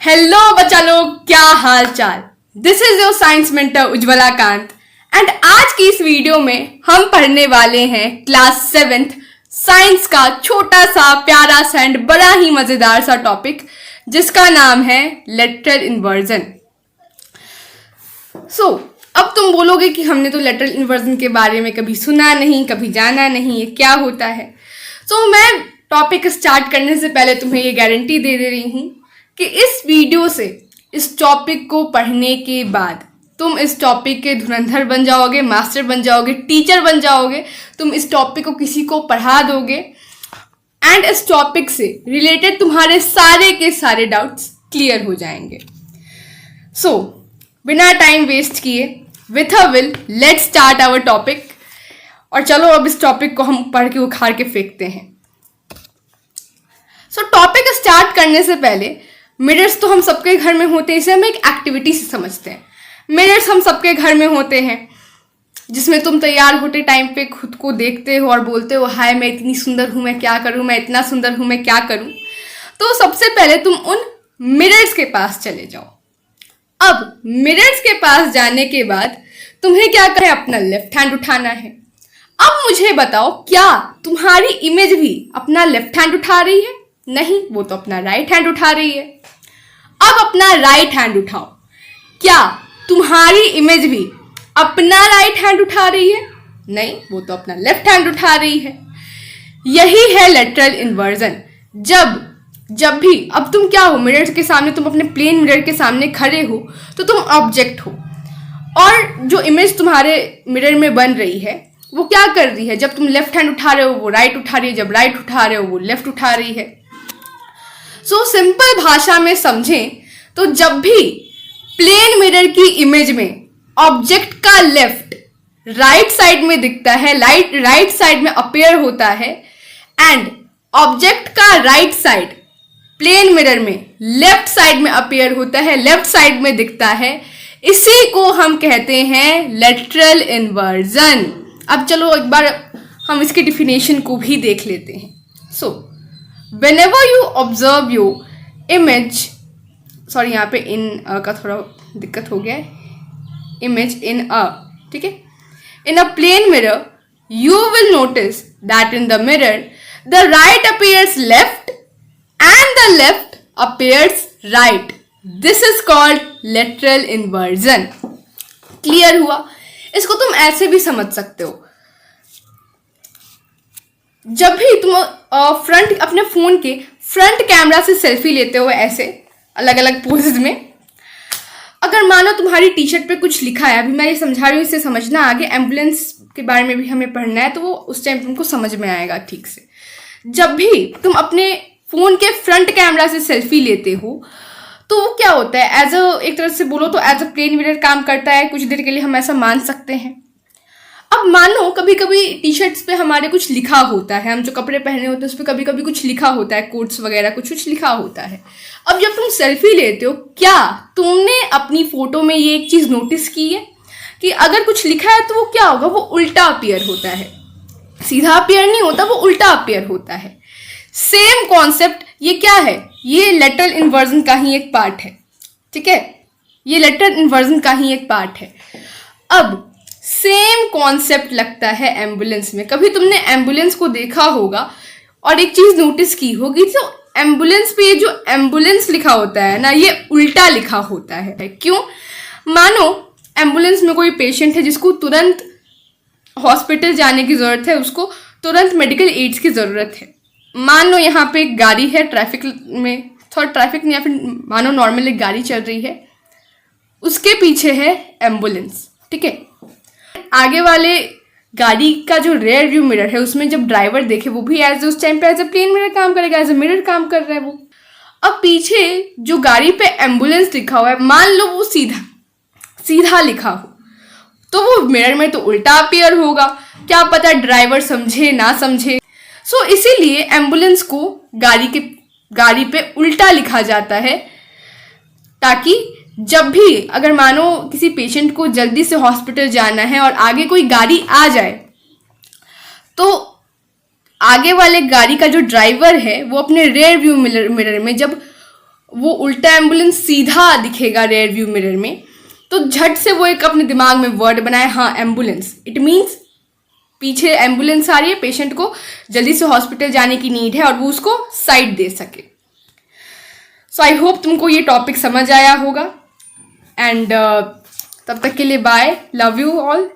Hello बच्चा लोग, क्या हाल चाल। This is your science mentor Ujjwala Kant and आज की इस वीडियो में हम पढ़ने वाले हैं क्लास 7th साइंस का छोटा सा प्यारा सा एंड बड़ा ही मजेदार सा टॉपिक जिसका नाम है लेटरल इन्वर्जन। अब तुम बोलोगे कि हमने तो लेटरल इन्वर्जन के बारे में कभी सुना नहीं, कभी जाना नहीं, ये क्या होता है। मैं टॉपिक स्टार्ट करने से पहले तुम्हें ये गारंटी दे रही हूँ कि इस वीडियो से, इस टॉपिक को पढ़ने के बाद तुम इस टॉपिक के धुरंधर बन जाओगे, मास्टर बन जाओगे, टीचर बन जाओगे। तुम इस टॉपिक को किसी को पढ़ा दोगे एंड इस टॉपिक से रिलेटेड तुम्हारे सारे के सारे डाउट्स क्लियर हो जाएंगे। बिना टाइम वेस्ट किए with a will let's start our topic. और चलो अब इस टॉपिक को हम पढ़ के उखाड़ के फेंकते हैं। टॉपिक स्टार्ट करने से पहले मिरर्स तो हम सबके घर में होते हैं, इसे हम एक एक्टिविटी से समझते हैं। मिरर्स हम सबके घर में होते हैं जिसमें तुम तैयार होते टाइम पे खुद को देखते हो और बोलते हो हाय मैं इतनी सुंदर हूँ, मैं क्या करूँ, मैं इतना सुंदर हूँ, मैं क्या करूँ। तो सबसे पहले तुम उन मिरर्स के पास चले जाओ। अब मिरर्स के पास जाने के बाद तुम्हें क्या करना है, अपना लेफ्ट हैंड उठाना है। अब मुझे बताओ, क्या तुम्हारी इमेज भी अपना लेफ्ट हैंड उठा रही है? नहीं, वो तो अपना राइट हैंड उठा रही है। अब अपना राइट हैंड उठाओ। क्या तुम्हारी इमेज भी अपना राइट हैंड उठा रही है? नहीं, वो तो अपना लेफ्ट हैंड उठा रही है। यही है लेटरल इन्वर्जन। जब भी अब तुम क्या हो, मिरर के सामने, तुम अपने प्लेन मिरर के सामने खड़े हो तो तुम ऑब्जेक्ट हो और जो इमेज तुम्हारे मिरर में बन रही है वो क्या कर रही है। जब तुम लेफ्ट हैंड उठा रहे हो वो राइट उठा रही है, जब राइट उठा रहे हो वो लेफ्ट उठा रही है। सिंपल भाषा में समझें तो जब भी प्लेन मिरर की इमेज में ऑब्जेक्ट का लेफ्ट राइट साइड में दिखता है, राइट साइड में अपीयर होता है एंड ऑब्जेक्ट का राइट साइड प्लेन मिरर में लेफ्ट साइड में अपीयर होता है, लेफ्ट साइड में दिखता है, इसी को हम कहते हैं लेटरल इन्वर्जन। अब चलो एक बार हम इसके डिफिनेशन को भी देख लेते हैं। Whenever you observe your image, sorry यहाँ पे इन का थोड़ा दिक्कत हो गया है, इमेज इन अ, ठीक है, in a plane mirror you will notice that in the mirror the right appears left and the left appears right. This is called lateral inversion. Clear हुआ? इसको तुम ऐसे भी समझ सकते हो, जब भी तुम अपने फोन के फ्रंट कैमरा से सेल्फी लेते हो ऐसे अलग अलग पोजेज में, अगर मानो तुम्हारी टी शर्ट पे कुछ लिखा है, अभी मैं ये समझा रही हूँ, इससे समझना, आगे एम्बुलेंस के बारे में भी हमें पढ़ना है तो वो उस टाइम तुमको समझ में आएगा ठीक से। जब भी तुम अपने फोन के फ्रंट कैमरा से सेल्फी लेते हो तो वो क्या होता है, एक तरह से बोलो तो एज अ प्लेन मिरर काम करता है। कुछ देर के लिए हम ऐसा मान सकते हैं। अब मानो कभी कभी टी शर्ट्स पे हमारे कुछ लिखा होता है, हम जो कपड़े पहने होते हैं उस पर कभी कभी कुछ लिखा होता है, कोट्स वगैरह कुछ लिखा होता है। अब जब तुम सेल्फी लेते हो, क्या तुमने अपनी फोटो में ये एक चीज नोटिस की है कि अगर कुछ लिखा है तो वो क्या होगा, वो उल्टा अपीयर होता है, सीधा अपीयर नहीं होता, वो उल्टा अपीयर होता है। सेम कॉन्सेप्ट ये क्या है, ये लेटरल इन्वर्जन का ही एक पार्ट है, ठीक है, ये लेटरल इन्वर्जन का ही एक पार्ट है। अब सेम कॉन्सेप्ट लगता है एम्बुलेंस में। कभी तुमने एम्बुलेंस को देखा होगा और एक चीज नोटिस की होगी, तो एम्बुलेंस पे जो एम्बुलेंस लिखा होता है ना, ये उल्टा लिखा होता है। क्यों? मानो एम्बुलेंस में कोई पेशेंट है जिसको तुरंत हॉस्पिटल जाने की जरूरत है, उसको तुरंत मेडिकल एड्स की जरूरत है। मान लो यहाँ पे एक गाड़ी है, ट्रैफिक में, थोड़ा ट्रैफिक नहीं, या फिर मानो नॉर्मल एक गाड़ी चल रही है, उसके पीछे है एम्बुलेंस, ठीक है। आगे वाले गाड़ी का जो रेयर व्यू मिरर है उसमें जब ड्राइवर देखे, वो भी उस टाइम पे एज ए प्लेन मिरर काम करेगा, एज ए मिरर काम कर रहा है वो। अब पीछे जो गाड़ी पे एम्बुलेंस लिखा हुआ है, मान लो वो सीधा लिखा हो तो वो मिरर में तो उल्टा अपीयर होगा। क्या पता ड्राइवर समझे ना समझे। इसीलिए एम्बुलेंस को गाड़ी पे उल्टा लिखा जाता है, ताकि जब भी अगर मानो किसी पेशेंट को जल्दी से हॉस्पिटल जाना है और आगे कोई गाड़ी आ जाए तो आगे वाले गाड़ी का जो ड्राइवर है वो अपने रेयर व्यू मिरर में जब वो उल्टा एम्बुलेंस सीधा दिखेगा रेयर व्यू मिरर में, तो झट से वो एक अपने दिमाग में वर्ड बनाए, हाँ एम्बुलेंस, इट मीन्स पीछे एम्बुलेंस आ रही है, पेशेंट को जल्दी से हॉस्पिटल जाने की नीड है और वो उसको साइड दे सके। सो आई होप तुमको ये टॉपिक समझ आया होगा एंड तब तक के लिए बाय, लव यू ऑल।